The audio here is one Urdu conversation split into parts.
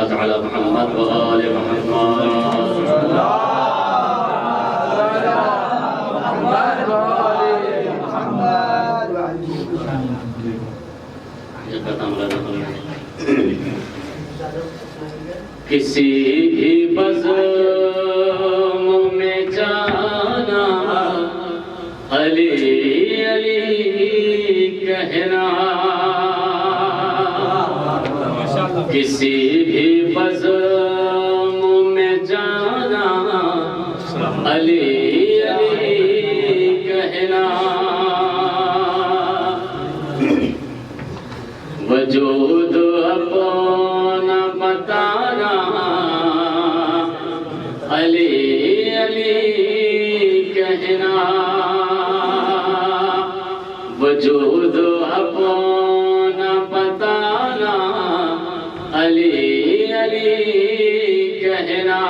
الصلاة على محمد وآل محمد. کسی بھی بزم میں جانا علی علی کہنا، کسی بھی بزم میں جانا علی علی کہنا، وجود اپنا بتانا علی علی کہنا، وجود اپنا بتانا علی علی کہنا.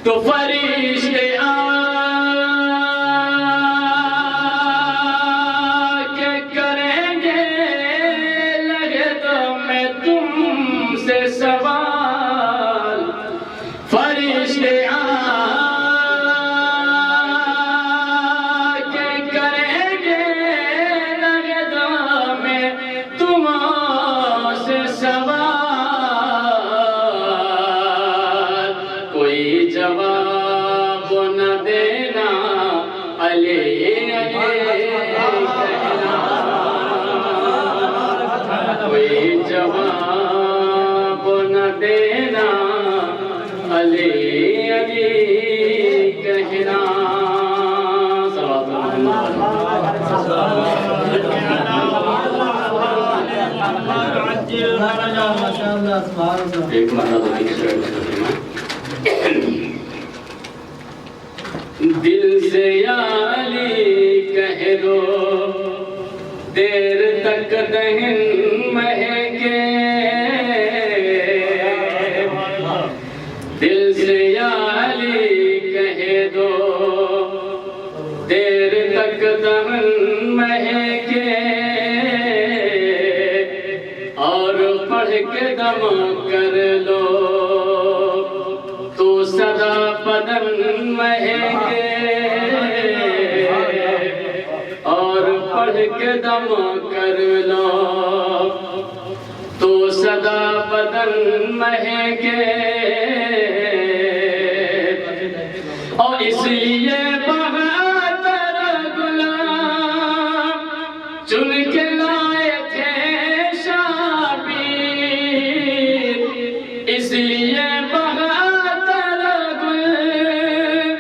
تو فرشتے آ کے کریں گے لگے تو میں تم سے سوال، فرشتے آ کے کریں گے لگے تو میں تم سے سوال، کوئی جواب نہ دینا علی علی کہنا، کوئی جواب نہ دینا علی علی کہنا. ایک دل سے یا علی کہہ دو دیر تک دہن مہکے، دل سے یا علی کہہ دو دیر تک دہن مہکے، اور پڑھ کے دم کر لو تو سدا بدن مہکے، اور پڑھ کے دم کر لو تو سدا بدن مہکے. اور اس لیے بہادر غلام چن کے لائے تھے شابیر، اس لیے بہادر غلام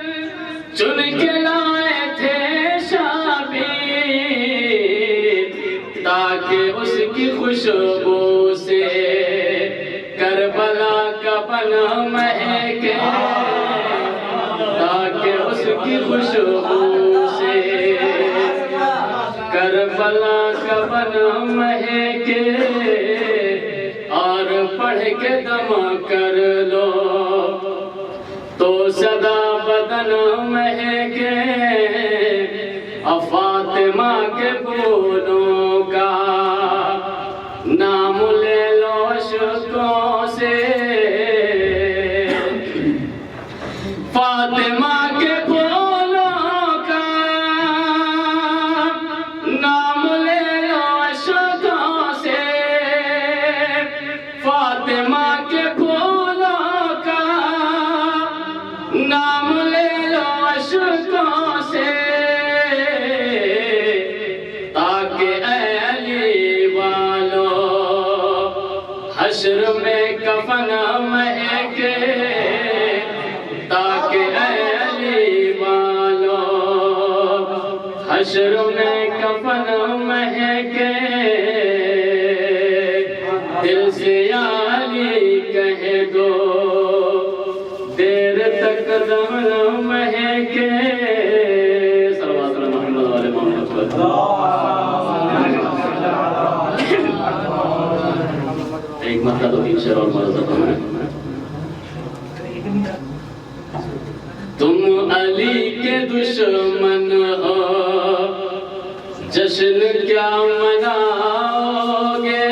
چن کے لائے تھے شابیر، تاکہ اس کی خوشبو سے کربلا کا بن مہکے، تاکہ اس کی خوشبو سے کربلا کا بن مہکے، اور پڑھ کے دم کر لو تو سدا بدن مہکے. فاطمہ کے پھولوں کا نام لے لو اشکوں سے، فاطمہ کے پھولوں کا نام لے لو اشکوں سے، فاطمہ کے پھولوں کا نام لے لو اشکوں سے، تاکہ اے علی والو حشر میں کفن مہکے، تاکہ اے علی والو حشر میں کفن مہکے. دل سے یا علی کہہ دو دیر تک دم مہکے. صلوات علی محمد و آل محمد. ایک مطلب دو تین شعر اور مرضہ فرمائیں. تم علی کے دشمن ہو جشن کیا مناؤ گے،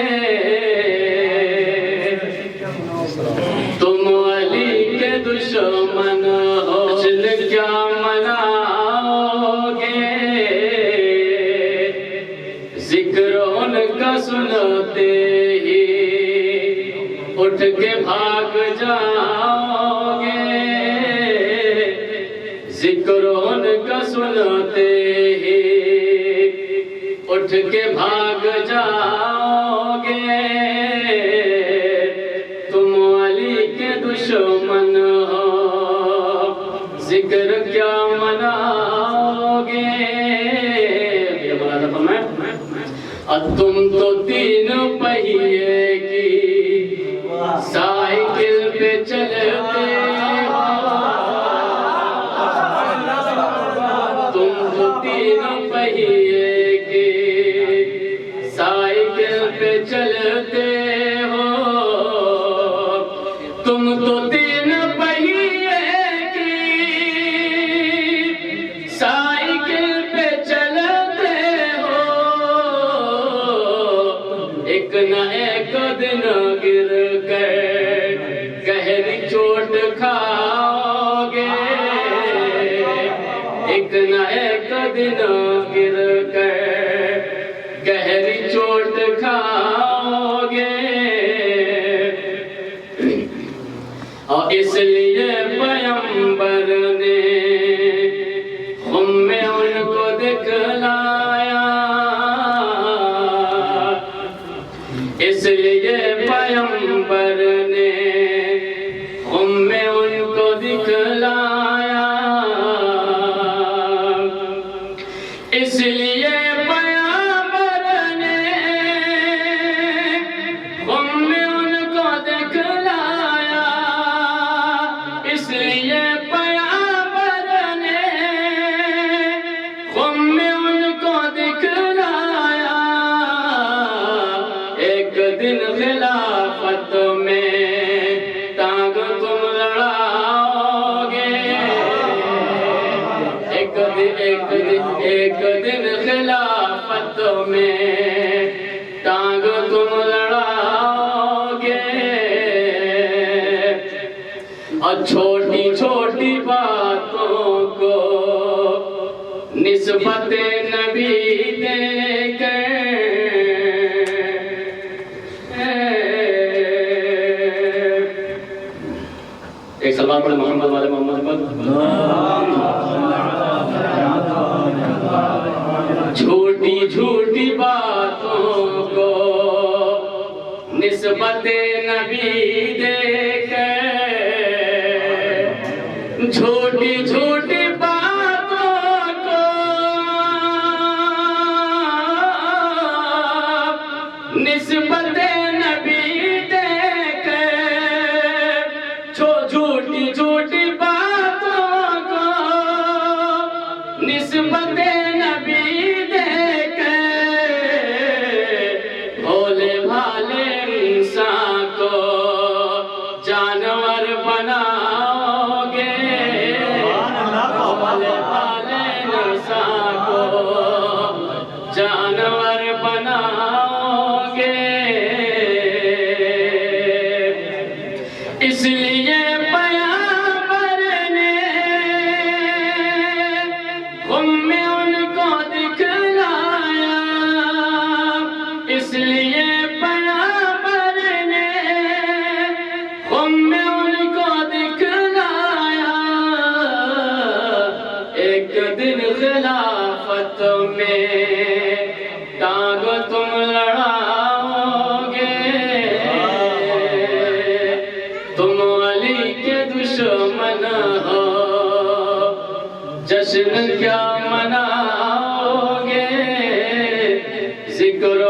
اٹھ کے بھاگ جاؤ گے ذکر ان کا سنتے ہی اٹھ کے بھاگ جاؤ گے تم علی کے دشمن ہو ذکر کیا مناؤ گے تم تو تین پہیے کی سائیکل پہ چلتے ہو تم تو تین پہیے کی سائیکل پہ چلتے ہو تم تو تین پہیے کی سائیکل پہ چلتے ہو ایک نہ ایک دن گر کر گہری چوٹ کھاؤ گے ایک نہ ایک دن گر کر گہری چوٹ کھاؤ گے اور اس لیے پیغمبر نے ہم میں ان کو دکھلایا اس لیے پیغمبر نے ہم میں ان کو دکھلایا اس لیے پیغمبر نے ہم میں ان کو دکھلایا اس لیے پیغمبر نے ہم میں ان کو دکھلایا ایک دن خلافت میں ٹانگ تم لڑاؤ گے ایک دن خلافت میں ٹانگ تم لڑاؤ گے اور چھوٹی چھوٹی باتوں کو نسبت نبی دے کر ایک سلام پڑھے محمد والے محمد جھوٹی جھوٹی باتوں کو نسبت نبی دے کر جھوٹی جھوٹی باتوں کو نسبت نبی دے کر جھوٹی جھوٹی باتوں کو نسبت نبی دے کر بھولے بھالے انسان کو جانور بناؤ گے بھولے بھالے انسان کو جانور بناؤ گے اس لیے پیغمبر نے ہم میں ان کو دکھلایا اس لیے پیغمبر نے ہم میں ان کو دکھلایا ایک دن خلافت میں ٹانگ تم لڑاؤ گے تم علی کے دشمن ہو جشن کیا مناؤ گے ذکر